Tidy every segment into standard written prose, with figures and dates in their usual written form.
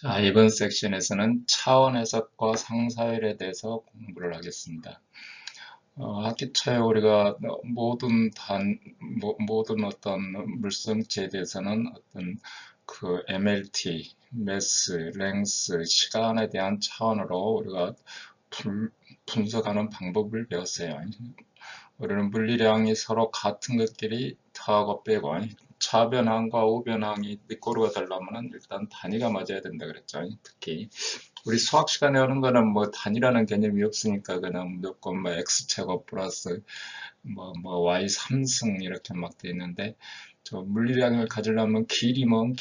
자, 이번 섹션에서는 차원 해석과 상사율에 대해서 공부를 하겠습니다. 학기 초에 우리가 모든 어떤 물성치에 대해서는 어떤 그 MLT, 매스, 랭스, 시간에 대한 차원으로 우리가 분석하는 방법을 배웠어요. 우리는 물리량이 서로 같은 것끼리 더하고 빼고 차변항과 우변항이 꼴루가 되려면 일단 단위가 맞아야 된다 그랬죠. 특히 우리 수학 시간에 하는 거는 뭐 단위라는 개념이 없으니까 그냥 무조건 뭐 x제곱 플러스 뭐 y 3승 이렇게 막 돼 있는데, 저 물리량을 가지려면 길이면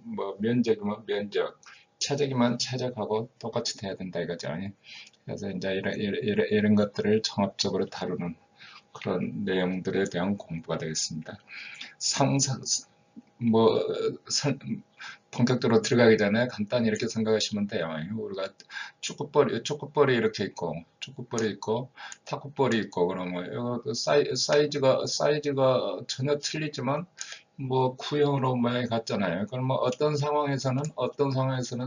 뭐 면적이면 면적, 최적이면 최적하고 똑같이 돼야 된다 이거죠. 그래서 이제 이런 것들을 종합적으로 다루는 그런 내용들에 대한 공부가 되겠습니다. 상상, 뭐, 본격적으로 들어가기 전에 간단히 이렇게 생각하시면 돼요. 우리가 축구볼이 이렇게 있고, 축구볼이 있고, 탁구볼이 있고, 그러면 이거 사이즈가 전혀 틀리지만, 뭐, 구형으로 모양이 같잖아요. 그럼 뭐, 어떤 상황에서는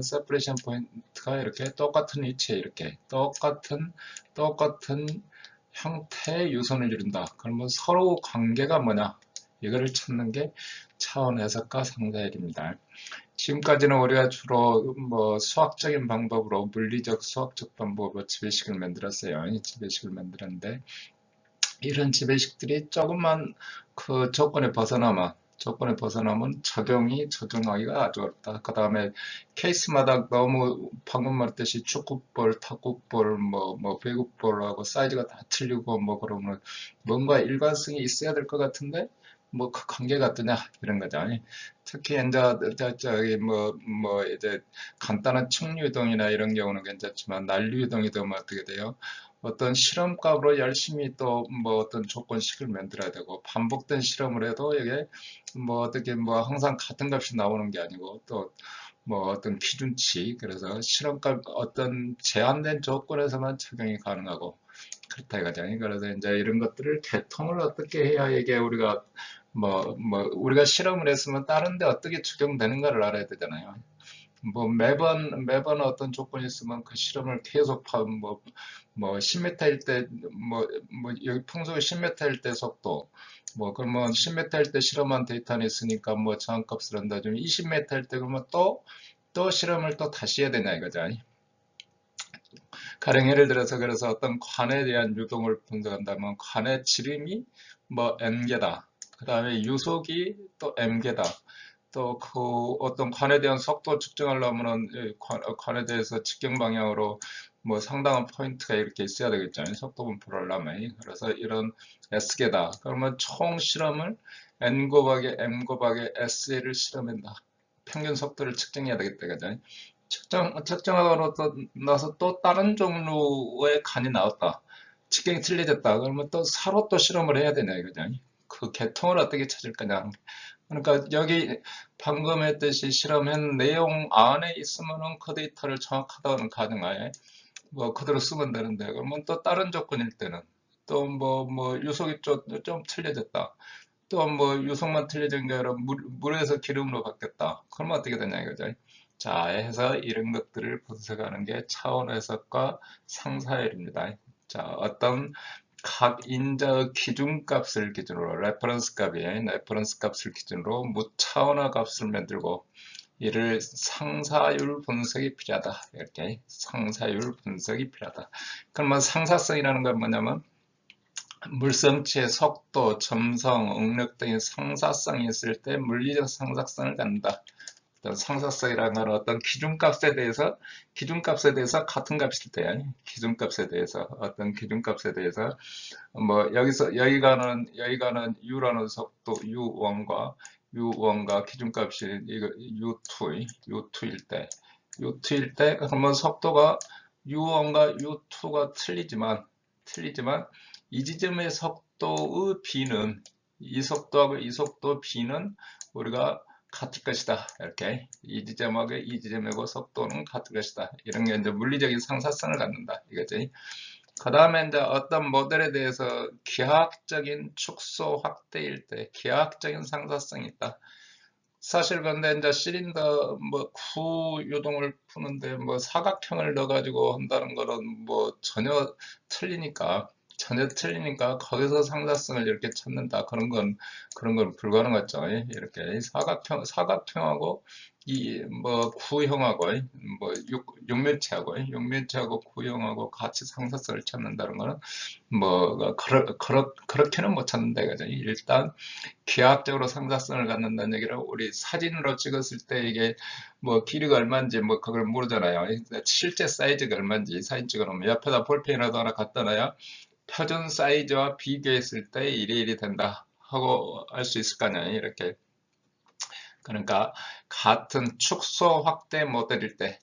세퍼레이션 포인트가 이렇게 똑같은 위치에 이렇게, 똑같은 형태의 유선을 이룬다. 그러면 서로 관계가 뭐냐? 이거를 찾는 게 차원 해석과 상사율입니다. 지금까지는 우리가 주로 뭐 수학적인 방법으로 물리적 수학적 방법으로 지배식을 만들었어요. 지배식을 만들었는데 이런 지배식들이 조금만 그 조건에 벗어나면 적용하기가 아주 어렵다. 그 다음에 케이스마다 너무 방금 말했듯이 축구볼, 탁구볼, 배구볼하고 사이즈가 다 틀리고 뭐 그러면 뭔가 일관성이 있어야 될 것 같은데 뭐 그 관계가 어떠냐 이런 거죠. 특히 이제 저기 이제 간단한 층류이동이나 이런 경우는 괜찮지만 난류이동이 되면 어떻게 돼요? 어떤 실험값으로 열심히 또 뭐 어떤 조건식을 만들어야 되고 반복된 실험을 해도 이게 뭐 어떻게 뭐 항상 같은 값이 나오는 게 아니고 또 뭐 어떤 기준치, 그래서 실험값 어떤 제한된 조건에서만 적용이 가능하고 그렇다 이거죠. 그래서 이제 이런 것들을 개통을 어떻게 해야 이게 우리가 실험을 했으면 다른데 어떻게 적용되는가를 알아야 되잖아요. 뭐 매번 어떤 조건이 있으면 그 실험을 계속 10m일 때 여기 평소에 10m일 때 속도 그러면 10m일 때 실험한 데이터는 있으니까 뭐 저항값을 한다 좀 20m일 때 그러면 또 실험을 또 다시 해야 되냐 이거죠. 가령 예를 들어서 그래서 어떤 관에 대한 유동을 분석한다면 관의 지름이 뭐 n개다. 그 다음에 유속이 또 m개다. 또 그 어떤 관에 대한 속도 측정하려면은 관에 대해서 직경 방향으로 뭐 상당한 포인트가 이렇게 있어야 되겠잖아요. 속도 분포를 하려면. 그래서 이런 S개다. 그러면 총 실험을 N 곱하기 M 곱하기 S를 실험한다. 평균 속도를 측정해야 되겠다. 그죠? 측정하고 나서 또 다른 종류의 간이 나왔다. 직경이 틀려졌다. 그러면 또 서로 또 실험을 해야 되냐 이거죠. 그 계통을 어떻게 찾을 거냐. 그러니까 여기 방금 했듯이 실험한 내용 안에 있으면은 그 데이터를 정확하다는 가정하에 뭐 그대로 쓰면 되는데, 그러면 또 다른 조건일 때는 또 유속이 좀 틀려졌다. 또 뭐 유속만 틀려진 게 아니라 물에서 기름으로 바뀌었다. 그러면 어떻게 되냐 이거죠. 자, 해서 이런 것들을 분석하는 게 차원 해석과 상사율입니다. 자, 어떤 각 인자의 기준값을 기준으로 레퍼런스 값을 기준으로 무차원화 값을 만들고 이를 상사율 분석이 필요하다. 이렇게 상사율 분석이 필요하다. 그러면 상사성이라는 건 뭐냐면 물성치의 속도, 점성, 응력 등의 상사성이 있을 때 물리적 상사성을 갖는다. 어떤 상사성이라는 건 어떤 기준값에 대해서 같은 값일 때, 어떤 기준값에 대해서 여기가는 U라는 속도 U1과 기준값이 이거 U2일 때 그러면 속도가 U1과 U2가 틀리지만 이 지점의 속도의 B는 이 속도하고 이 속도 B는 우리가 같을 것이다. 이렇게 이 지점하고 이 지점하고 속도는 같을 것이다. 이런 게 이제 물리적인 상사성을 갖는다. 이거지. 그 다음에 이제 어떤 모델에 대해서 기하학적인 축소 확대일 때 기하학적인 상사성이 있다. 사실 근데 이제 실린더 뭐 구 요동을 푸는데 뭐 사각형을 넣어가지고 한다는 거는 뭐 전혀 틀리니까 거기서 상사성을 이렇게 찾는다 그런 건 불가능하죠. 이렇게 사각형하고 이 뭐 구형하고 뭐 육면체하고 구형하고 같이 상사성을 찾는다는 거는 뭐 그렇게는 못 찾는다 이거죠. 일단 기하학적으로 상사성을 갖는다는 얘기를 우리 사진으로 찍었을 때 이게 뭐 길이가 얼마인지 뭐 그걸 모르잖아요. 실제 사이즈가 얼마인지 사진 찍어놓으면 옆에다 볼펜이라도 하나 갖다 놔야 표준 사이즈와 비교했을 때 이리 된다 하고 알 수 있을 거 아니에요. 이렇게. 그러니까 같은 축소 확대 모델일 때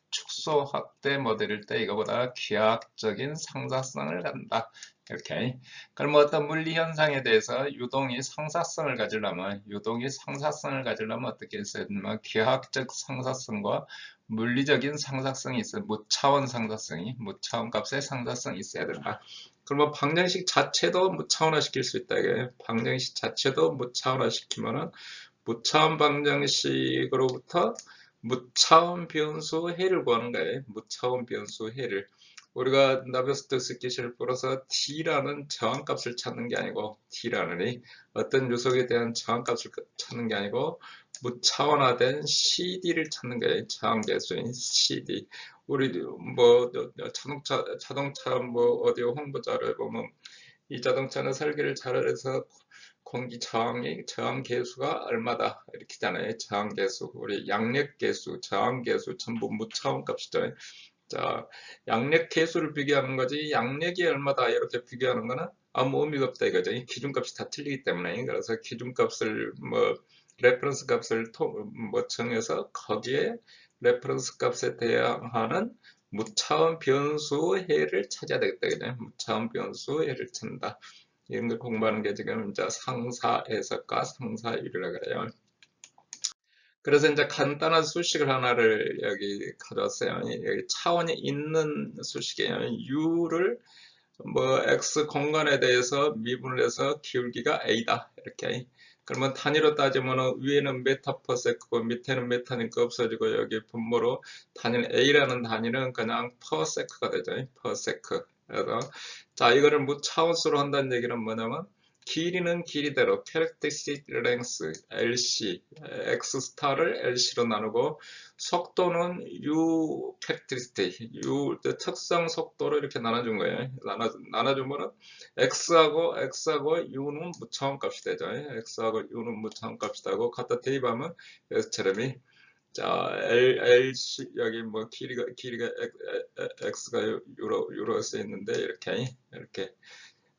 이거보다 기하학적인 상사성을 갖는다. 이렇게. 그럼 어떤 물리 현상에 대해서 유동이 상사성을 가지려면 어떻게 했어야 되냐면 기하학적 상사성과 물리적인 상사성이 있어요. 무차원 값의 상사성이 있어야 된다. 그러면 방정식 자체도 무차원화 시킬 수 있다. 이게 방정식 자체도 무차원화 시키면은 무차원 방정식으로부터 무차원 변수 해를 구하는 거예요. 무차원 변수 해를. 우리가 나비스토크스키시를 풀어서 t라는 저항값을 찾는 게 아니고 t라는 어떤 요속에 대한 저항값을 찾는 게 아니고 무차원화된 CD를 찾는 거예요. 저항계수인 CD. 우리 뭐 자동차 뭐 어디 홍보자를 보면 이 자동차는 설계를 잘해서 공기 저항 계수가 얼마다 이렇게잖아요. 저항 계수, 우리 양력 계수, 저항 계수 전부 무차원 값이죠. 자, 양력 계수를 비교하는 거지 양력이 얼마다 이렇게 비교하는 거는 아무 의미가 없다 이거죠. 기준값이 다 틀리기 때문에. 그래서 기준값을 뭐 레퍼런스 값을 뭐 정해서 거기에 레퍼런스 값에 대항하는 무차원 변수 해를 찾아야 되겠다. 그죠? 무차원 변수 해를 찾는다. 이런 걸 공부하는 게 지금 이제 상사 해석과 상사 유리라고 해요. 그래서 이제 간단한 수식을 하나를 여기 가져왔어요. 여기 차원이 있는 수식이에요. U를 뭐 X 공간에 대해서 미분을 해서 기울기가 A다. 이렇게. 그러면 단위로 따지면 위에는 메타 퍼 세크고 밑에는 메타니까 없어지고 여기 분모로 단위는 A라는 단위는 그냥 퍼 세크가 되죠. 퍼 세크. 그래서 자 이거를 무차원수로 한다는 얘기는 뭐냐면 길이는 길이대로 characteristic length LC X 스타를 LC로 나누고 속도는 U characteristic U 특성 속도로 이렇게 나눠준 거예요. 나눠주면은 X하고 U는 무차원 값이 되죠. X하고 U는 무차원 값이 되고 갖다 대입하면 S처럼이 자, LC, 여기 뭐 길이가 X가 유로 쓰여 있는데, 이렇게.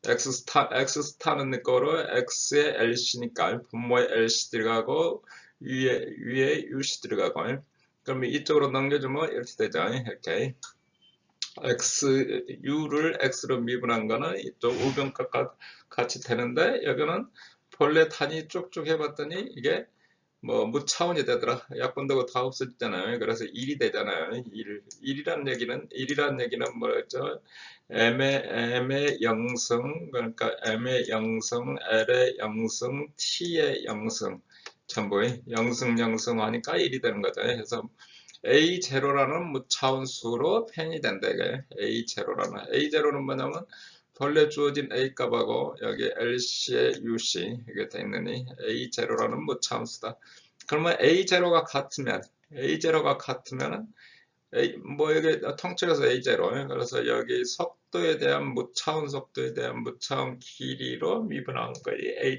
X스타는 거로 X의 LC니까, 분모에 LC 들어가고, 위에 UC 들어가고, 그러면 이쪽으로 넘겨주면 이렇게 되죠. 이렇게. U를 X로 미분한 거는 이쪽 우변값과 같이 되는데, 여기는 본래 단위 쭉쭉 해봤더니, 이게 뭐 무차원이 되더라. 약분되고 다 없어졌잖아요. 그래서 1이 되잖아요. 1이란 얘기는 뭐였죠? M의 영승, 그러니까 M의 영승, L의 영승, T의 영승, 전부의 영승 하니까 1이 되는 거죠. 그래서 A0라는 무차원수로 펜이 된다. 이게 A0는 뭐냐면 본래 주어진 A 값하고 여기 LC의 UC 이게 돼 있느니 A0라는 무차원수다. 그러면 A0가 같으면 뭐 이게 통째로서 A0 그래서 여기 속도에 대한 무차원 길이로 미분한 거예요.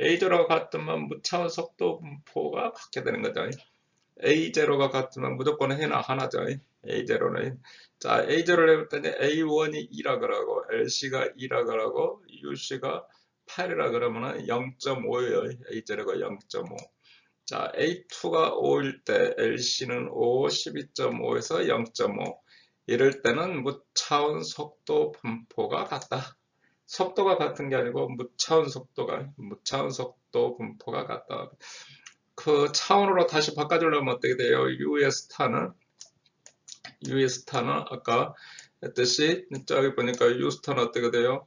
A0가 같으면 무차원 속도 분포가 같게 되는 거죠. A0가 같으면 무조건 하나죠. A0는. 자, A0를 해볼 때 A1이 2라 그러고, LC가 2라 그러고, UC가 8이라 그러면 0.5예요. A0가 0.5. 자, A2가 5일 때 LC는 5, 12.5에서 0.5. 이럴 때는 무차원 속도 분포가 같다. 속도가 같은 게 아니고 무차원 속도 분포가 같다. 그 차원으로 다시 바꿔주려면 어떻게 돼요? US 스타는 아까 했듯이 저기 보니까 U 스타는 어떻게 돼요?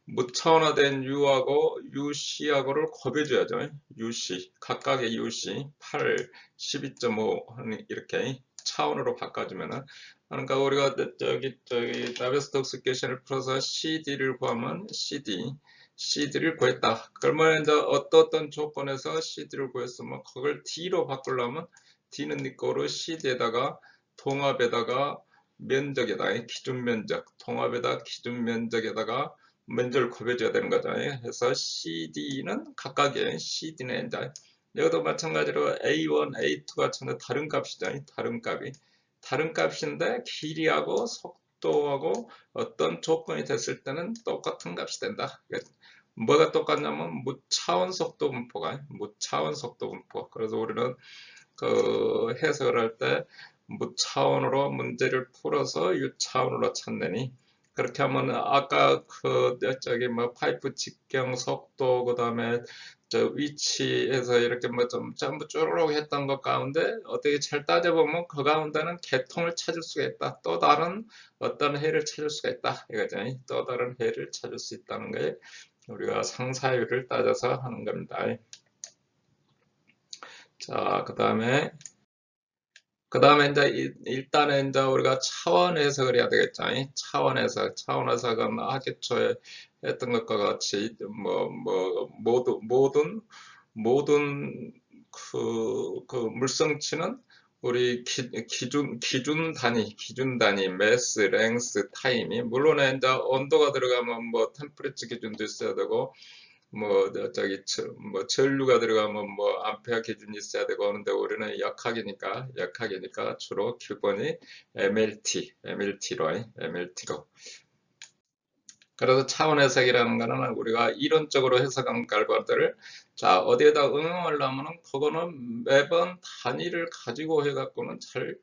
무차원화된 U하고 UC하고를 곱해줘야죠. UC, 각각의 UC, 8, 12.5 이렇게 차원으로 바꿔주면은, 그러니까 우리가 나베스톡스 이퀘이션을 풀어서 CD를 구하면 CD를 구했다. 그러면 이제 어떤 조건에서 CD를 구했으면 그걸 D로 바꾸려면 D는 네 거로 CD에다가 통합에다가 면적에다 기준 면적, 통합에다 기준 면적에다가 면적을 곱해줘야 되는 거죠. 그래서 CD는 각각의 CD는 이제 여기도 마찬가지로 A1, A2가 전혀 다른 값이죠. 다른 값인데 길이하고 속도하고 어떤 조건이 됐을 때는 똑같은 값이 된다. 뭐가 똑같냐면 무차원 속도 분포. 그래서 우리는 그 해석을 할 때 무차원으로 문제를 풀어서 유차원으로 찾느니, 그렇게 하면 아까 파이프 직경 속도 그다음에 위치에서 이렇게 좀 전부 쭈르륵 했던 것 가운데 어떻게 잘 따져보면 그 가운데는 개통을 찾을 수가 있다. 또 다른 어떤 해를 찾을 수가 있다. 이거죠. 또 다른 해를 찾을 수 있다는 게 우리가 상사율을 따져서 하는 겁니다. 자, 그 다음에 이제 일단은 이제 우리가 차원 해석을 해야 되겠죠. 차원 해석은 하기초에 했던 것과 같이 모든 그 물성치는 우리 기준 단위, 매스, 랭스, 타임이 물론 이제 온도가 들어가면 템퍼리처 기준도 있어야 되고 전류가 들어가면 암페어 기준이 있어야 되고 하는데 우리는 약학이니까 주로 기본이 MLT로. 그래서 차원 해석이라는 거는 우리가 이론적으로 해석한 결과들을 어디에다 응용하려면 그거는 매번 단위를 가지고 해갖고는 잘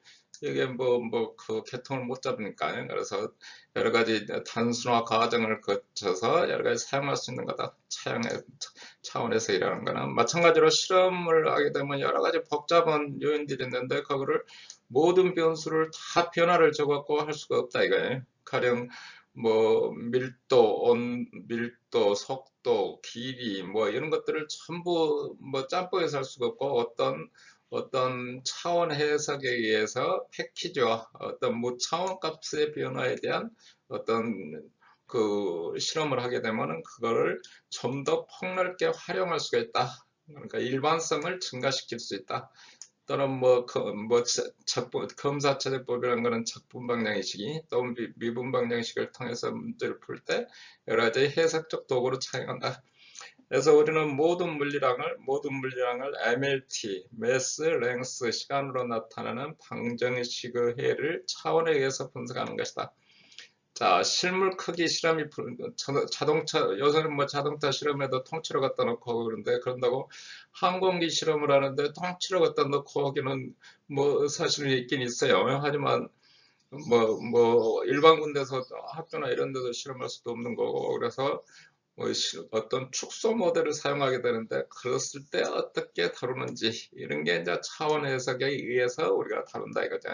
이게 그 개통을 못 잡으니까. 그래서 여러 가지 단순화 과정을 거쳐서 여러 가지 사용할 수 있는 거다. 차원 해석이라는 거는 마찬가지로 실험을 하게 되면 여러 가지 복잡한 요인들이 있는데 그거를 모든 변수를 다 변화를 줘갖고 할 수가 없다 이거예요. 가령 밀도, 속도, 길이 이런 것들을 전부 짬뽕해서 할 수가 없고 어떤 차원 해석에 의해서 패키지와 어떤 무차원 값의 변화에 대한 어떤 그 실험을 하게 되면은 그거를 좀 더 폭넓게 활용할 수가 있다. 그러니까 일반성을 증가시킬 수 있다. 또는 검사처리법이라는 것은 적분방 양식이 또 미분방 양식을 통해서 문제를 풀 때 여러 가지 해석적 도구로 사용한다. 그래서 우리는 모든 물리량을 MLT, 매스, 랭스, 시간으로 나타나는 방정식의 해를 차원에 의해서 분석하는 것이다. 자, 실물 크기 실험이 요새는 자동차 실험에도 통째로 갖다 놓고 그런다고 항공기 실험을 하는데 통째로 갖다 놓고 하기는 사실은 있긴 있어요. 하지만 일반 군대에서 학교나 이런 데도 실험할 수도 없는 거고, 그래서 어떤 축소 모델을 사용하게 되는데 그랬을 때 어떻게 다루는지 이런 게 이제 차원 해석에 의해서 우리가 다룬다 이거죠.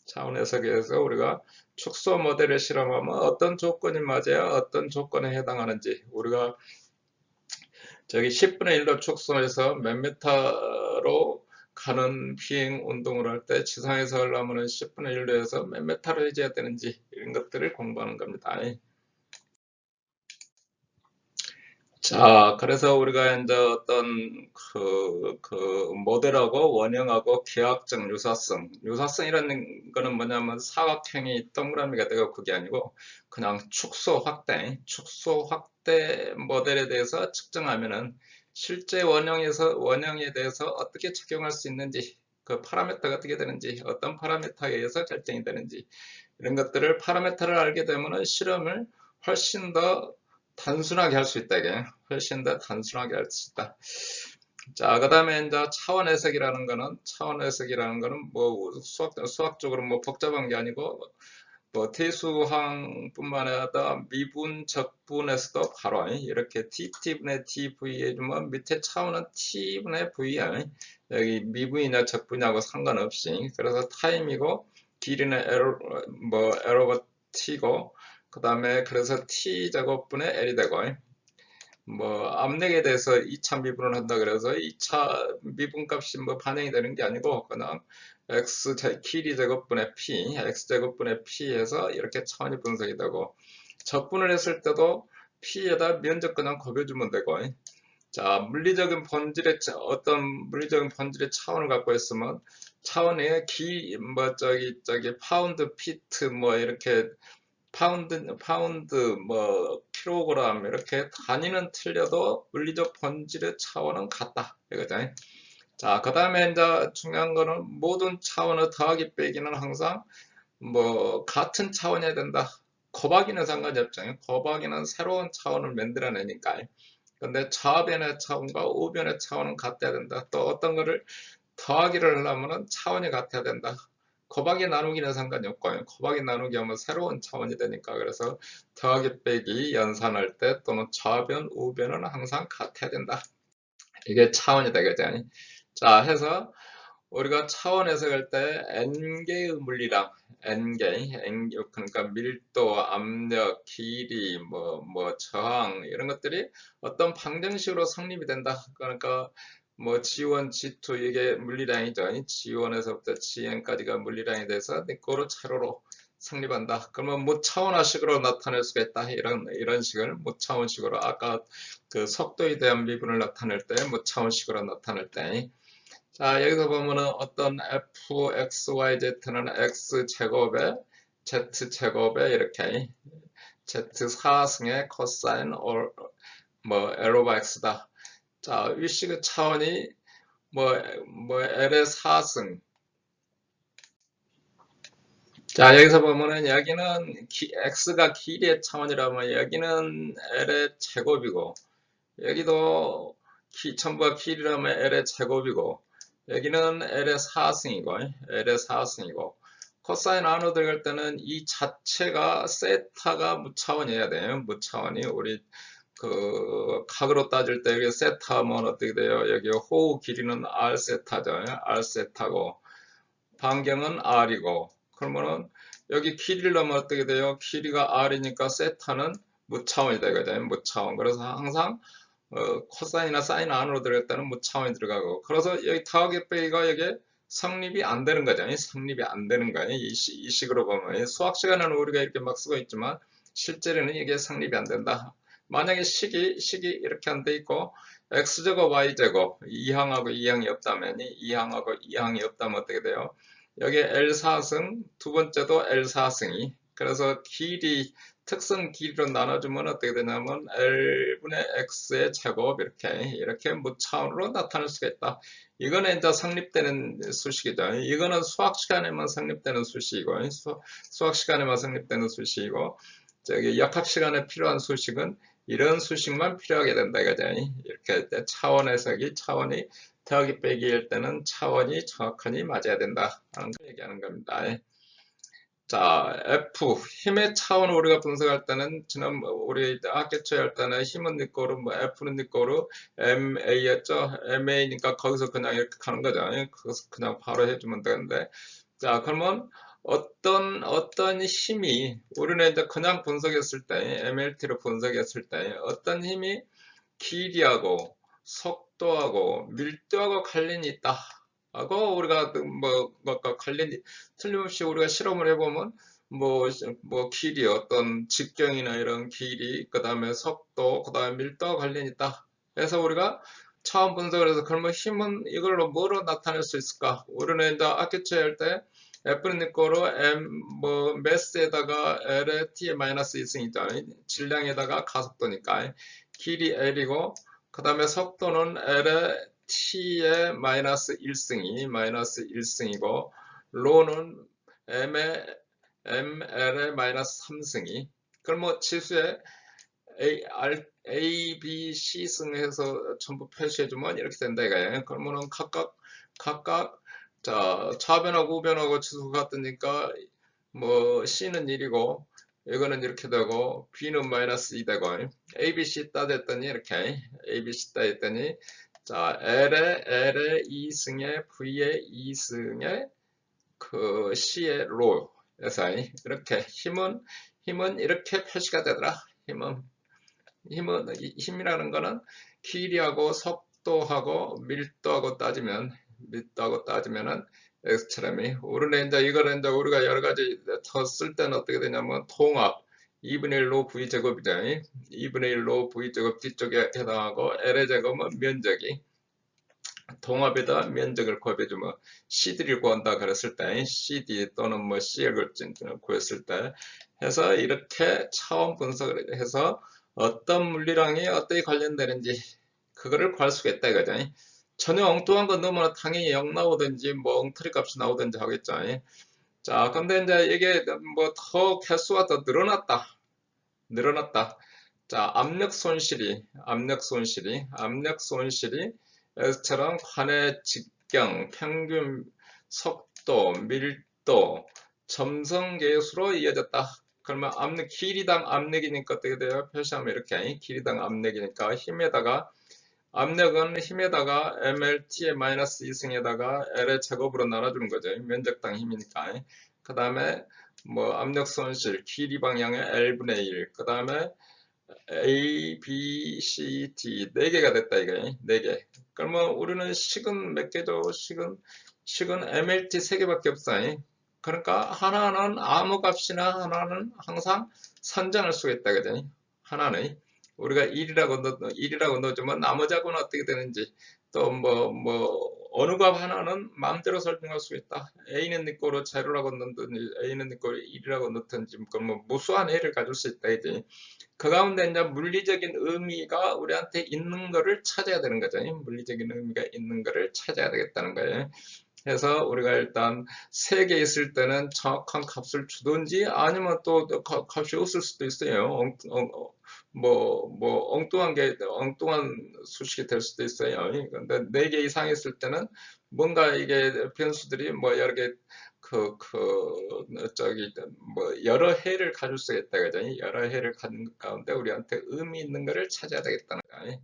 차원 해석에 의해서 우리가 축소 모델을 실험하면 어떤 조건이 맞아야 어떤 조건에 해당하는지, 우리가 10분의 1로 축소해서 몇 미터로 가는 비행 운동을 할 때 지상에서 하려면 10분의 1로 해서 몇 미터로 해줘야 되는지 이런 것들을 공부하는 겁니다. 자, 그래서 우리가 이제 어떤 모델하고 원형하고 기하학적 유사성이라는 거는 뭐냐면 사각형이 동그라미가 되고 그게 아니고 그냥 축소 확대 모델에 대해서 측정하면은 실제 원형에 대해서 어떻게 적용할 수 있는지, 그 파라미터가 어떻게 되는지, 어떤 파라미터에 의해서 결정이 되는지 이런 것들을 파라미터를 알게 되면은 실험을 훨씬 더 단순하게 할 수 있다 이게. 훨씬 더 단순하게 할 수 있다. 자, 그 다음에 이제 차원 해석이라는 거는 수학적으로 복잡한 게 아니고 대수항뿐만 아니라 미분 적분에서도 바로 이렇게 t분의 tv 해주면 밑에 차원은 t분의 v야. 여기 미분이냐 적분이냐고 상관없이. 그래서 타임이고 길이는 에러가 t고 그 다음에 그래서 t제곱분의 l이 되고, 뭐 압력에 대해서 2차 미분을 한다 그래서 2차 미분값이 뭐 반영이 되는 게 아니고 그냥 x 길이 제곱분의 p, x 제곱분의 p에서 이렇게 차원이 분석이 되고, 적분을 했을 때도 p에다 면적 그냥 곱여주면 되고, 자, 물리적인 본질의 어떤 물리적인 본질의 차원을 갖고 있으면 차원의 파운드, 피트 뭐 이렇게 파운드 뭐 킬로그램 이렇게 단위는 틀려도 물리적 본질의 차원은 같다 이거죠. 자, 그 다음에 이제 중요한 거는 모든 차원의 더하기 빼기는 항상 뭐 같은 차원이어야 된다. 곱하기는 상관이 없죠. 곱하기는 새로운 차원을 만들어내니까. 근데 좌변의 차원과 우변의 차원은 같아야 된다. 또 어떤 거를 더하기를 하려면 차원이 같아야 된다. 곱하기 나누기는 상관이 없고요. 곱하기 나누기 하면 새로운 차원이 되니까. 그래서 더하기 빼기 연산할 때 또는 좌변, 우변은 항상 같아야 된다. 이게 차원이 되겠죠. 자, 해서 우리가 차원 해석할 때 n개의 물리량, 그러니까 밀도, 압력, 길이, 뭐 저항 이런 것들이 어떤 방정식으로 성립이 된다. 그러니까 뭐 G1, G2 이게 물리량이죠. G1에서부터 Gn까지가 물리량이 돼서 니꼬로 차로로 성립한다. 그러면 무차원화식으로 나타낼 수가 있다. 이런 식을 무차원식으로 아까 그 속도에 대한 미분을 나타낼 때 무차원식으로 나타낼 때. 자, 여기서 보면은 어떤 f, x, y, z는 x제곱에 z제곱에 이렇게 z4승의 코사인 뭐 l 오버 x다. 자, 위식의 차원이 뭐 l의 4승. 자, 여기서 보면은 여기는 x가 길이의 차원이라면 여기는 l의 제곱이고, 여기도 전부가 길이라면 l의 제곱이고, 여기는 l의 4승이고, l의 4승이고, 코사인 안으로 들어갈 때는 이 자체가 세타가 무차원이어야 돼요. 무차원이 우리 그 각으로 따질 때 여기 세타면 어떻게 돼요? 여기 호우 길이는 r 세타죠. r 세타고 반경은 r이고, 그러면은 여기 길이를 넣으면 어떻게 돼요? 길이가 r이니까 세타는 무차원이 되거든요. 무차원. 그래서 항상 코사인이나 사인 안으로 들어갈 때는 무차원이 들어가고, 그래서 여기 더하기 빼기가 여기 성립이 안 되는 거죠. 성립이 안 되는 거예요. 이 식으로 보면 수학 시간에는 우리가 이렇게 막 쓰고 있지만 실제로는 이게 성립이 안 된다. 만약에 식이 이렇게 안 돼 있고 x제곱 y제곱 이항하고 이항이 없다면 이항하고 이항이 없다면 어떻게 돼요? 여기 L4승 두 번째도 L4승이, 그래서 길이 특성 길이로 나눠주면 어떻게 되냐면 L분의 X의 제곱 이렇게 무차원으로 나타낼 수가 있다. 이거는 이제 성립되는 수식이죠. 이거는 수학 시간에만 성립되는 수식이고, 수학 시간에만 성립되는 수식이고, 저기 역학 시간에 필요한 수식은 이런 수식만 필요하게 된다 이거죠. 이렇게 차원 해석이 차원이 더하기 빼기일 때는 차원이 정확하니 맞아야 된다 하는 걸 얘기하는 겁니다. 자, F 힘의 차원을 우리가 분석할 때는 지난 우리 학교초에 할 때는 힘은 네 거로 뭐 F는 네 거로 MA였죠. MA니까 거기서 그냥 이렇게 가는 거죠. 거기서 그냥 바로 해주면 되는데, 자, 그러면 어떤 힘이 우리는 이제 그냥 분석했을 때 MLT로 분석했을 때 어떤 힘이 길이하고 속도하고 밀도하고 관련이 있다 하고 우리가 관련이 틀림없이 우리가 실험을 해보면 뭐 길이 어떤 직경이나 이런 길이 그 다음에 속도 그 다음에 밀도와 관련이 있다 해서 우리가 차원 분석을 해서 그러면 힘은 이걸로 뭐로 나타낼 수 있을까? 우리는 이제 아큐체 할 때 F는 이거로 매스에다가 L의 T의 마이너스 2승이죠. 질량에다가 가속도니까 길이 L이고 그 다음에 속도는 L의 T의 마이너스 1승이고 로는 ML의 마이너스 3승이, 그럼 뭐 지수에 A, B, C 승해서 전부 표시해주면 이렇게 된다 이거예요. 그러면은 각각 자, 좌변하고 우변하고 지수가 같으니까 뭐 C는 1이고 이거는 이렇게 되고 B는 마이너스 2 되고 A, B, C 따졌더니 이렇게 A, B, C 따졌더니 자, L의 2승에 V의 2승에 그 C의 로 그래서 이렇게 힘은 이렇게 표시가 되더라. 힘이라는 거는 길이하고 속도하고 밀도하고 따지면은 X처럼이 우리는 이제 이거는 이제 우리가 여러 가지 더 쓸 때는 어떻게 되냐면 통합 2분의 1로 V 제곱이죠. 2분의 1로 V 제곱 뒤쪽에 해당하고 L의 제곱은 면적이 통합에다 면적을 곱해주면 CD를 구한다 그랬을 때 CD 또는 뭐 CL을 구했을 때 해서 이렇게 차원 분석을 해서 어떤 물리량이 어떻게 관련되는지 그거를 구할 수가 있다 이거죠. 전혀 엉뚱한 거 넣으면 당연히 0 나오든지 뭐 엉터리 값이 나오든지 하겠죠. 자, 근데 이제 이게 뭐 더 개수가 더 늘어났다. 자, 압력 손실이 S처럼 관의 직경, 평균 속도, 밀도, 점성계수로 이어졌다. 그러면 길이당 압력이니까 어떻게 돼요? 표시하면 이렇게 길이당 압력이니까 압력은 힘에다가 mLt의 마이너스 2승에다가 L의 제곱으로 나눠주는 거죠. 면적당 힘이니까. 그 다음에 뭐 압력 손실, 길이 방향의 L분의 1. 그 다음에 A, B, C, D 4개가 됐다 이거예요. 4개. 그러면 우리는 식은 몇 개죠? 식은 MLT 3개밖에 없어요. 그러니까 하나는 아무 값이나 하나는 항상 선정할 수가 있다 그죠? 하나는 우리가 1이라고 넣어주면 나머지하고는 어떻게 되는지 또 어느 값 하나는 마음대로 설정할 수 있다. A는 네 거로 제로라고 넣든지 A는 네 거로 1이라고 넣든지 뭐 무수한 A를 가질 수 있다 이제. 그 가운데 이제 물리적인 의미가 우리한테 있는 거를 찾아야 되는 거죠. 물리적인 의미가 있는 거를 찾아야 되겠다는 거예요. 그래서 우리가 일단 3개 있을 때는 정확한 값을 주든지 아니면 또 값이 없을 수도 있어요. 엉뚱한 수식이 될 수도 있어요. 근데 4개 이상 있을 때는 뭔가 이게 변수들이 뭐 여러 개 여러 해를 가질 수 있다 그죠? 여러 해를 가진 가운데 우리한테 의미 있는 거를 찾아야 되겠다는 거예요.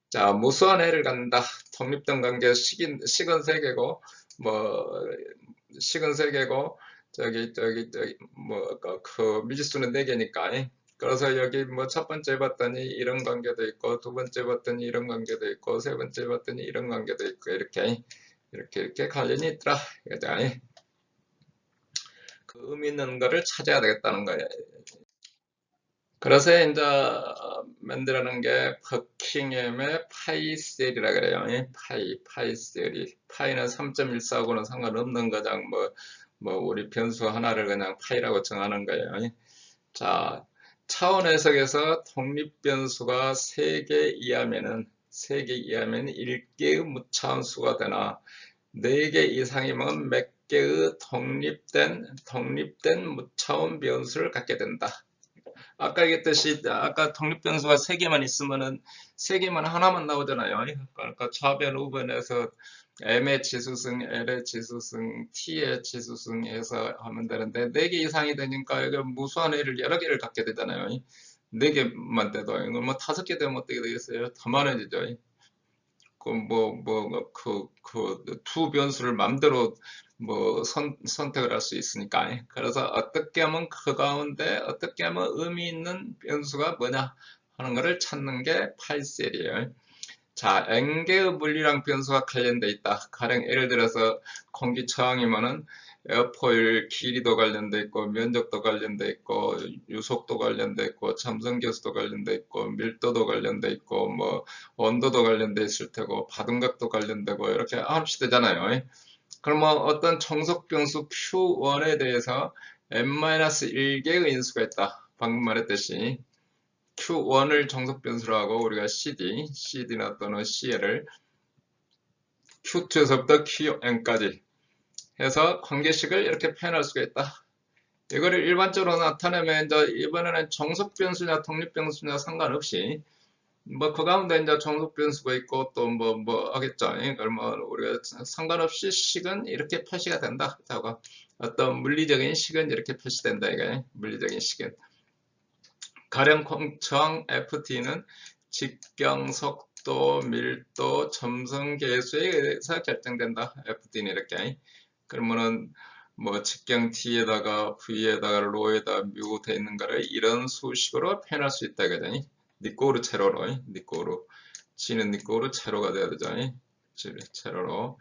자, 무수한 해를 갖는다. 독립된 관계 식은 세계고 식은 세계고 미지수는 4개니까. 그래서 여기 뭐 첫 번째 봤더니 이런 관계도 있고 두 번째 봤더니 이런 관계도 있고 세 번째 봤더니 이런 관계도 있고 이렇게 관련이 있더라. 그죠? 그 의미 있는 거를 찾아야 되겠다는 거예요. 그래서 이제 만들어낸 게 버킹햄의 파이셀이라 그래요. 파이셀이. 파이는 3.14하고는 상관없는 거장 우리 변수 하나를 그냥 파이라고 정하는 거예요. 자, 차원 해석에서 독립변수가 3개 이하면은 1개의 무차원수가 되나 4개 이상이면 몇 개의 독립된 무차원 변수를 갖게 된다. 아까 얘기했듯이 아까 독립변수가 3개만 있으면은 3개만 하나만 나오잖아요. 그러니까 좌변 우변에서 M의 지수승, L의 지수승, T의 지수승에서 하면 되는데 4개 이상이 되니까 이게 무수한 애를 여러 개를 갖게 되잖아요. 4개만 돼도 이거 뭐 5개 되면 어떻게 되겠어요? 더 많아지죠. 두 변수를 맘대로 선택을 할 수 있으니까. 그래서 어떻게 하면 그 가운데 어떻게 하면 의미 있는 변수가 뭐냐 하는 것을 찾는 게 파이셀이에요. 자, n개의 물리량 변수가 관련돼 있다. 가령 예를 들어서 공기 저항이면은 에어포일 길이도 관련돼 있고 면적도 관련돼 있고 유속도 관련돼 있고 점성계수도 관련돼 있고 밀도도 관련돼 있고 온도도 관련돼 있을 테고 바둑각도 관련되고 이렇게 하나씩 되잖아요. 그러면 어떤 정속 변수 Q1에 대해서 n-1개의 인수가 있다. 방금 말했듯이 Q1을 정속 변수로 하고 우리가 CD나 또는 CL을 Q2에서부터 QN까지 해서 관계식을 이렇게 표현할 수가 있다. 이거를 일반적으로 나타내면 이제 이번에는 정속 변수냐 독립 변수냐 상관없이 그 가운데 이제 정속 변수가 있고 또 하겠죠. 그러면 우리가 상관없이 식은 이렇게 표시가 된다. 어떤 물리적인 식은 이렇게 표시된다. 이게 물리적인 식은. 가령 저항 FT는 직경, 속도, 밀도, 점성계수에 의해서 결정된다. FT는 이렇게. 그러면은 뭐 직경 t에다가 v에다가 로에다가 묘 돼 있는 거를 이런 수식으로 표현할 수 있다 그러니 니꼬르 제로로 니꼬르 g는 니꼬르 제로가 돼야 되죠. 제로로.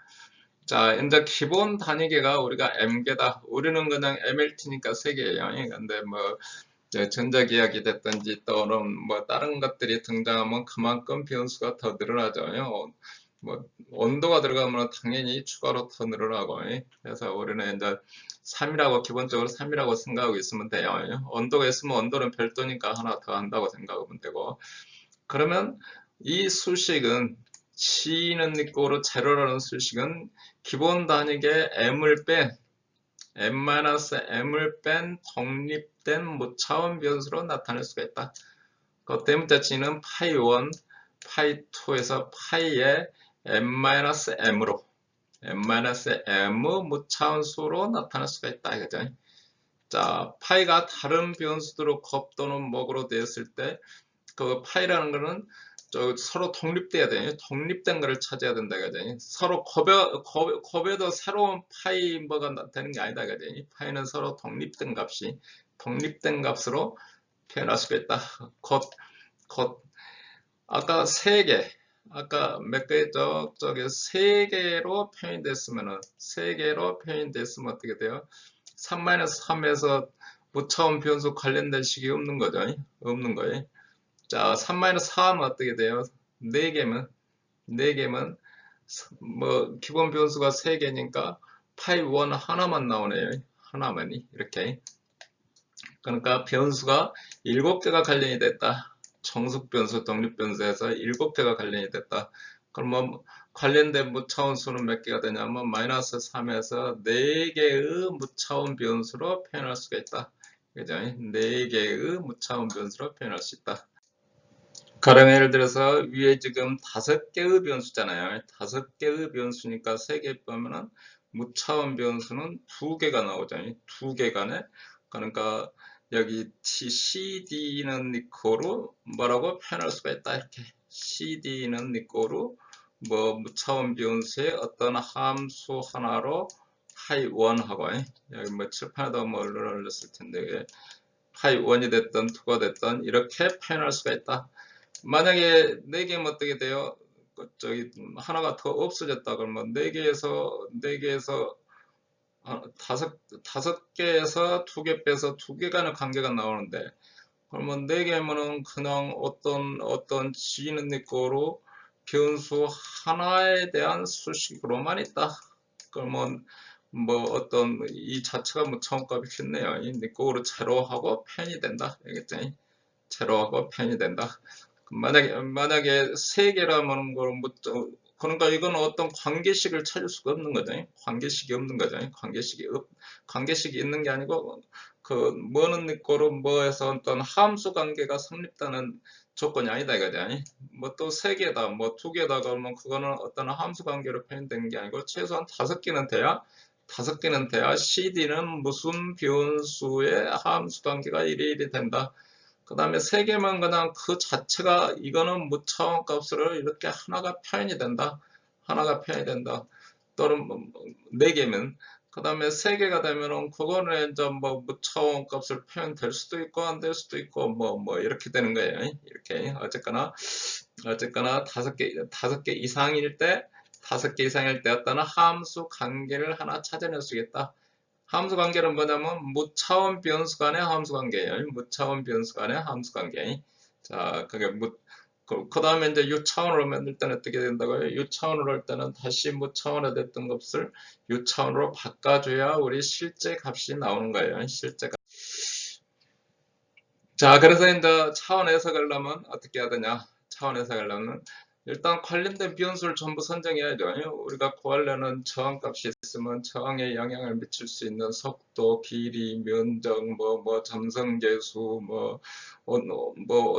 자, 이제 기본 단위계가 우리가 m개다. 우리는 그냥 mLT니까 3개예요. 근데 뭐 전자기하기 됐든지 또는 뭐 다른 것들이 등장하면 그만큼 변수가 더 늘어나죠. 뭐 온도가 들어가면 당연히 추가로 더 늘어나고. 그래서 우리는 이제 3이라고 기본적으로 3이라고 생각하고 있으면 돼요. 온도가 있으면 온도는 별도니까 하나 더 한다고 생각하면 되고. 그러면 이 수식은 C는 니꼬로 제로라는 수식은 기본 단위계 m을 뺀 m-m을 뺀 독립된 무차원 변수로 나타낼 수가 있다. 그 때문에 G는 파이 1, 파이 2에서 파이의 m-m으로 m 무차원수로 나타낼 수가 있다. 이거죠. 자, 파이가 다른 변수들로 곱도는 목으로 되었을 때 그 파이라는 거는 서로 독립돼야 돼요. 독립된 거를 찾아야 된다. 그죠? 서로 곱에도 새로운 파이 뭐가 되는 게 아니다. 그죠? 파이는 서로 독립된 값으로 표현할 수가 있다. 곧, 아까 3개, 아까 몇 개, 저기 3개로 표현이 됐으면 어떻게 돼요? 3-3에서 무차원 변수 관련된 식이 없는 거죠. 없는 거예요. 자, 3-4하면 어떻게 돼요? 4개면, 뭐, 기본 변수가 3개니까 파이 1 하나만 나오네요. 하나만이. 이렇게. 그러니까 변수가 7개가 관련이 됐다. 정숙 변수, 독립 변수에서 7개가 관련이 됐다. 그러면 관련된 무차원수는 몇 개가 되냐면 -3에서 4개의 무차원 변수로 표현할 수가 있다. 그죠? 4개의 무차원 변수로 표현할 수 있다. 가령 예를 들어서 위에 지금 5개의 변수잖아요. 5개의 변수니까 3개 빼면은 무차원 변수는 2개가 나오죠. 2개간에. 그러니까 여기 CD는 니코로 뭐라고 표현할 수가 있다. 이렇게 CD는 니코로 뭐 무차원 변수의 어떤 함수 하나로 파이 1하고 여기 뭐 칠판에다 뭐 올렸을 텐데 파이 1이 됐든 2가 됐든 이렇게 표현할 수가 있다. 만약에 4개면 어떻게 돼요? 저기 하나가 더 없어졌다 그러면 4개에서 5개에서 2개 빼서 2개 간의 관계가 나오는데 그러면 4개면은 그냥 어떤 G는 니꼬로 변수 하나에 대한 수식으로만 있다. 그러면 뭐 어떤 이 자체가 뭐 무차원값이 쉽네요. 이 니꼬로 제로하고 표현이 된다. 알겠죠? 제로하고 표현이 된다. 만약에 3개라는 걸 그러니까 이건 어떤 관계식을 찾을 수가 없는 거죠. 관계식이 없는 거죠. 관계식이 있는 게 아니고 그 뭐는 니꼬로 뭐에서 어떤 함수 관계가 성립되는 조건이 아니다 이거죠. 뭐 또 3개다, 뭐 2개다 그러면 그거는 어떤 함수 관계로 표현되는 게 아니고 최소한 5개는 돼야 CD는 무슨 변수의 함수 관계가 이래 된다. 그 다음에 3개만 그냥 그 자체가 이거는 무차원 값으로 이렇게 하나가 표현이 된다. 또는 4개면 그 다음에 3개가 되면은 그거는 이제 뭐 무차원 값을 표현될 수도 있고 안 될 수도 있고 뭐 이렇게 되는 거예요. 이렇게 어쨌거나 5개 이상일 때 어떤 함수 관계를 하나 찾아낼 수 있다. 함수 관계는 뭐냐면 무차원 변수 간의 함수 관계예요. 무차원 변수 간의 함수 관계. 자, 그게 그 다음에 이제 U차원으로 만들 때는 어떻게 된다고요? U차원으로 할 때는 다시 무차원에 됐던 값을 U차원으로 바꿔줘야 우리 실제 값이 나오는 거예요. 실제 값. 자, 그래서 이제 차원 해석을 하려면 어떻게 해야 되냐? 차원 해석을 하려면 일단 관련된 변수를 전부 선정해야죠. 우리가 구하려는 저항값이 있으면 저항에 영향을 미칠 수 있는 속도, 길이, 면적, 점성계수,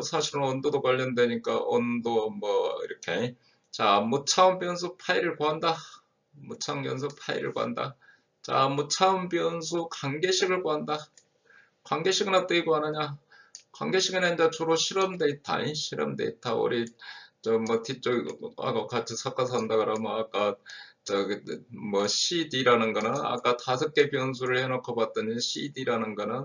사실은 온도도 관련되니까 온도, 이렇게. 자, 무차원 변수 파이를 구한다. 자, 무차원 변수 관계식을 구한다. 관계식은 어떻게 구하느냐? 관계식은 이제 주로 실험 데이터, 우리 뒤쪽하고 같이 섞어서 한다 그러면 아까 뭐 CD라는 거는 아까 5개 변수를 해놓고 봤더니 CD라는 거는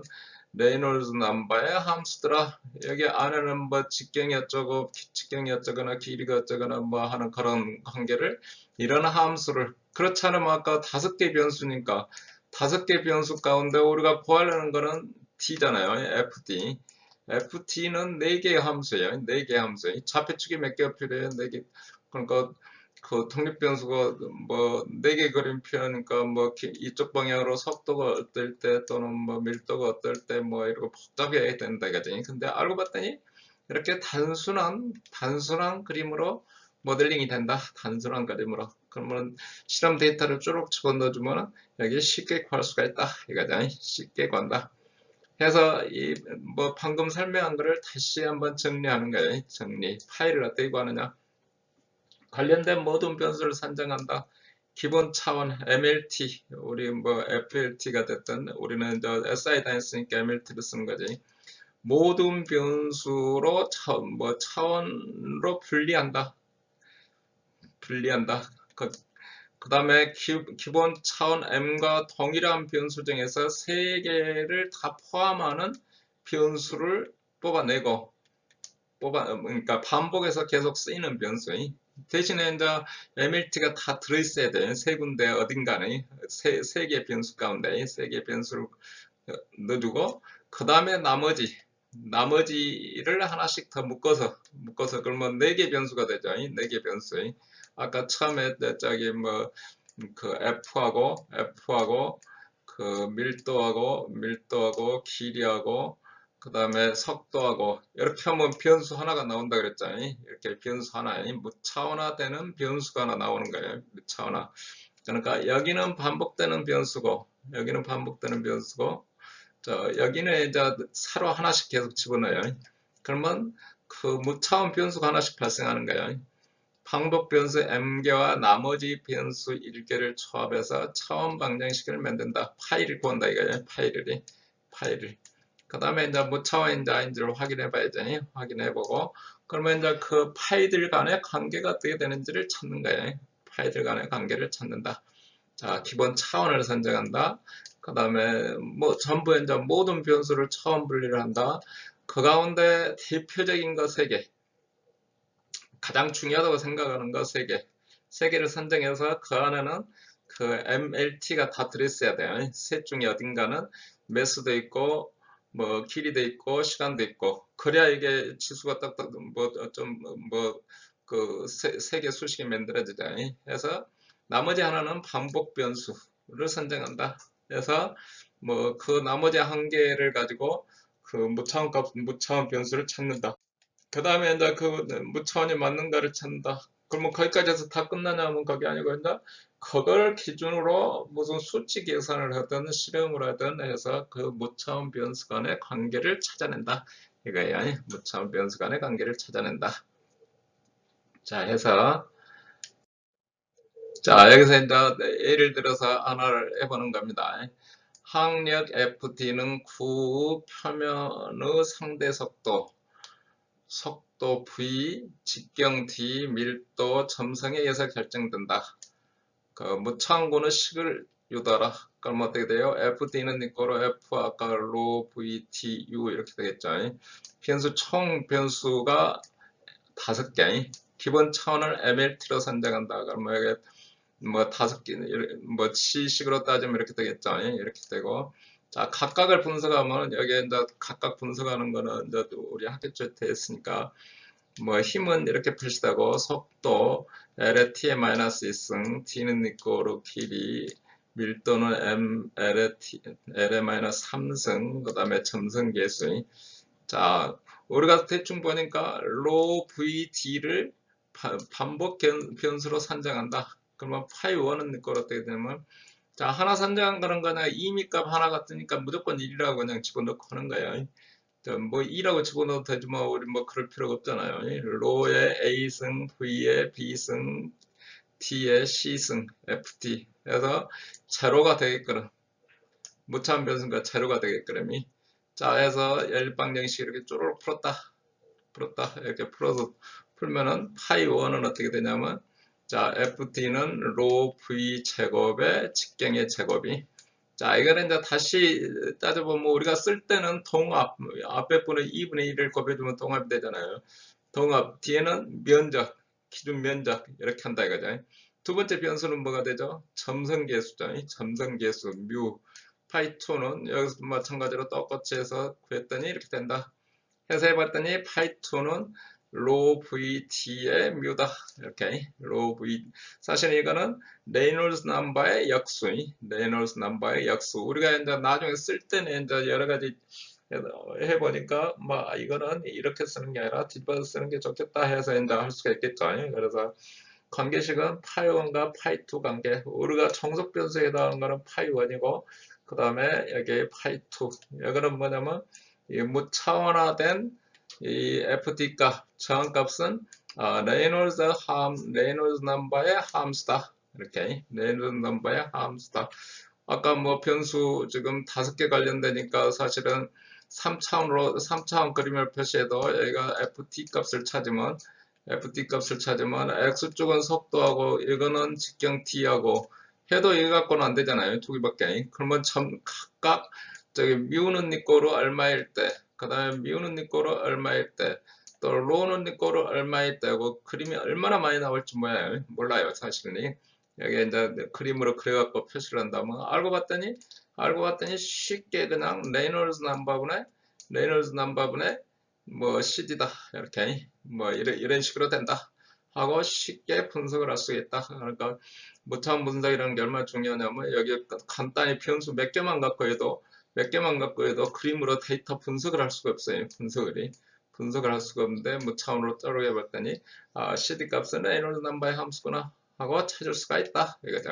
레이놀즈 넘버의 함수더라. 여기 안에는 뭐 직경이 어쩌고 직경이 어쩌거나 길이가 어쩌거나 뭐 하는 그런 관계를 이런 함수를 그렇지 않으면 아까 5개 변수니까 5개 변수 가운데 우리가 구하려는 거는 T잖아요. FT. FT는 4개의 함수예요. 4개의 함수. 좌표축이 몇 개가 필요해요? 4개. 그러니까 그 독립변수가 뭐 4개 그림 표현하니까 뭐 이쪽 방향으로 속도가 어떨 때 또는 뭐 밀도가 어떨 때 뭐 이렇게 복잡해야 된다 이거지. 근데 알고 봤더니 이렇게 단순한 그림으로 모델링이 된다. 단순한 그림으로. 그러면 실험 데이터를 쭉 집어넣어주면 여기 쉽게 구할 수가 있다. 이거죠. 쉽게 구한다. 해서 이 뭐 방금 설명한 거를 다시 한번 정리하는 거예요. 정리. 파일을 어떻게 구하느냐. 관련된 모든 변수를 산정한다. 기본 차원 MLT, 우리 뭐 FLT가 됐든 우리는 저 SI 다녔으니까 MLT를 쓰는 거지. 모든 변수로 차원으로 분리한다. 그 다음에 기본 차원 M과 동일한 변수 중에서 3개를 다 포함하는 변수를 뽑아내고 그러니까 반복해서 계속 쓰이는 변수. 대신에 이제 MLT가 다 들어있어야 돼. 세 군데 어딘가에 세 개 변수 가운데 세 개 변수를 넣어주고 그 다음에 나머지를 하나씩 더 묶어서 그러면 4개 변수가 되죠. 4개 변수. 아까 처음에 저기 뭐 그 F하고 그 밀도하고 길이하고 그 다음에 속도하고 이렇게 하면 변수 하나가 나온다 그랬잖아요. 이렇게 변수 하나, 무차원화되는 변수가 하나 나오는 거예요. 무차원화. 그러니까 여기는 반복되는 변수고 여기는 이제 새로 하나씩 계속 집어넣어요. 그러면 그 무차원 변수가 하나씩 발생하는 거예요. 반복 변수 m개와 나머지 변수 1개를 조합해서 차원 방정식을 만든다. 파일을 구한다 이거예요. 파일을. 그 다음에 이제 무차원인지 아닌지를 확인해 봐야죠. 확인해 보고 그러면 이제 그 파일들 간의 관계가 어떻게 되는지를 찾는 거예요. 파일들 간의 관계를 찾는다. 자, 기본 차원을 선정한다. 그 다음에 뭐 전부 이제 모든 변수를 차원 분리를 한다. 그 가운데 대표적인 거 3개. 가장 중요하다고 생각하는 거 3개. 3개를 선정해서 그 안에는 그 MLT가 다 들어있어야 돼요. 셋 중에 어딘가는 매수도 있고 뭐 길이도 있고 시간도 있고 그래야 이게 지수가 딱딱 그 세 개 수식이 만들어지죠. 그래서 나머지 하나는 반복 변수를 선정한다. 그래서 뭐 그 나머지 한 개를 가지고 그 무차원 변수를 찾는다. 그 다음에 이제 그 무차원이 맞는가를 찾는다. 그러면 거기까지 해서 다 끝나냐면 그게 아니고 이제 그걸 기준으로 무슨 수치 계산을 하든 실험을 하든 해서 그 무차원 변수 간의 관계를 찾아낸다. 이거야. 무차원 변수 간의 관계를 찾아낸다. 자, 해서 자, 여기서 이제 예를 들어서 하나를 해보는 겁니다. 항력 FT는 구 표면의 상대 속도 V, 직경 D, 밀도, 점성에 의해서 결정된다. 그 무차원구는 식을 유도하라. 그럼 어떻게 돼요? FD는 이거로 F 아까 로 V, T, U 이렇게 되겠죠. 변수 총 변수가 5개. 기본 차원을 MLT로 선정한다. 그러면 이게 뭐 5개, 뭐 C식으로 따지면 이렇게 되겠죠. 이렇게 되고. 자, 각각을 분석하면 여기에 이제 각각 분석하는 거는 이제 우리 학교 때 했으니까 뭐 힘은 이렇게 표시되고 속도 L의 T의-2승 T는 이꼬로 길이 밀도는 M L의 -3승 그 다음에 점성 계수. 자, 우리가 대충 보니까 로 VD를 반복 변수로 선정한다. 그러면 파이 1은 이꼬로 어떻게 되냐면 자, 하나 선정한 거는 그냥 이미값 하나 같으니까 무조건 1이라고 그냥 집어넣고 하는 거예요. 뭐 2라고 집어넣어도 되지만 우리 뭐 그럴 필요가 없잖아요. 로의 A승, V의 B승, T의 C승, FT. 그래서 제로가 되게끔 무차원 변수가 제로가 되게끔 자, 해서 열방정식 이렇게 쪼르륵 풀었다. 이렇게 풀어서 풀면은 파이 1은 어떻게 되냐면 자, FT는 로 V 제곱의 직경의 제곱이. 자, 이거는 이제 다시 따져보면 우리가 쓸 때는 동합, 앞에 분의 2분의 1을 곱해주면 동합이 되잖아요. 동합, 뒤에는 면적, 기준 면적, 이렇게 한다 이거죠. 두 번째 변수는 뭐가 되죠? 점성계수죠. 점성계수, 뮤. 파이2는 여기서 마찬가지로 똑같이 해서 구했더니 이렇게 된다. 해서 해봤더니 파이2는 로 VT의 뮤다. 이렇게 로 V. 사실 이거는 레이놀스 넘버의 역수. 레이놀스 넘버의 역수. 우리가 이제 나중에 쓸 때는 이제 여러 가지 해보니까 뭐 이거는 이렇게 쓰는 게 아니라 뒤집어서 쓰는 게 좋겠다 해서 이제 할 수가 있겠죠. 그래서 관계식은 파이1과 파이2 관계. 우리가 정석 변수에 해당하는 거는 파이1이고 그 다음에 여기 파이2. 이거는 뭐냐면 이 무차원화된 이 FT 값, 저항값은 레이놀즈 넘버의 함수다. 이렇게 레이놀즈 넘버의 함수다. 아까 뭐 변수 지금 5개 관련되니까 사실은 3차원 그림을 표시해도 여기가 FT 값을 찾으면 X쪽은 속도하고 이거는 직경 T하고 해도 이거 갖고는 안 되잖아요. 두 개밖에. 그러면 각각 저기 뮤는 니 거로 얼마일 때, 그 다음에 뮤는 니 거로 얼마일 때, 또 로는 니 거로 얼마일 때고 그림이 얼마나 많이 나올지 몰라요. 사실은. 여기 이제 그림으로 그려갖고 표시를 한다면 알고 봤더니 쉽게 그냥 레이놀즈 넘버분의 뭐 CD다 이렇게 뭐 이런 식으로 된다 하고 쉽게 분석을 할 수 있다. 그러니까 무차원 분석이라는 게 얼마나 중요하냐면 여기 간단히 변수 몇 개만 갖고 해도 그림으로 데이터 분석을 할 수가 없어요. 분석을 할 수가 없는데 무차원으로 자르게 봤더니 CD 값은 레이놀즈 넘버의 함수구나 하고 찾을 수가 있다 이거죠.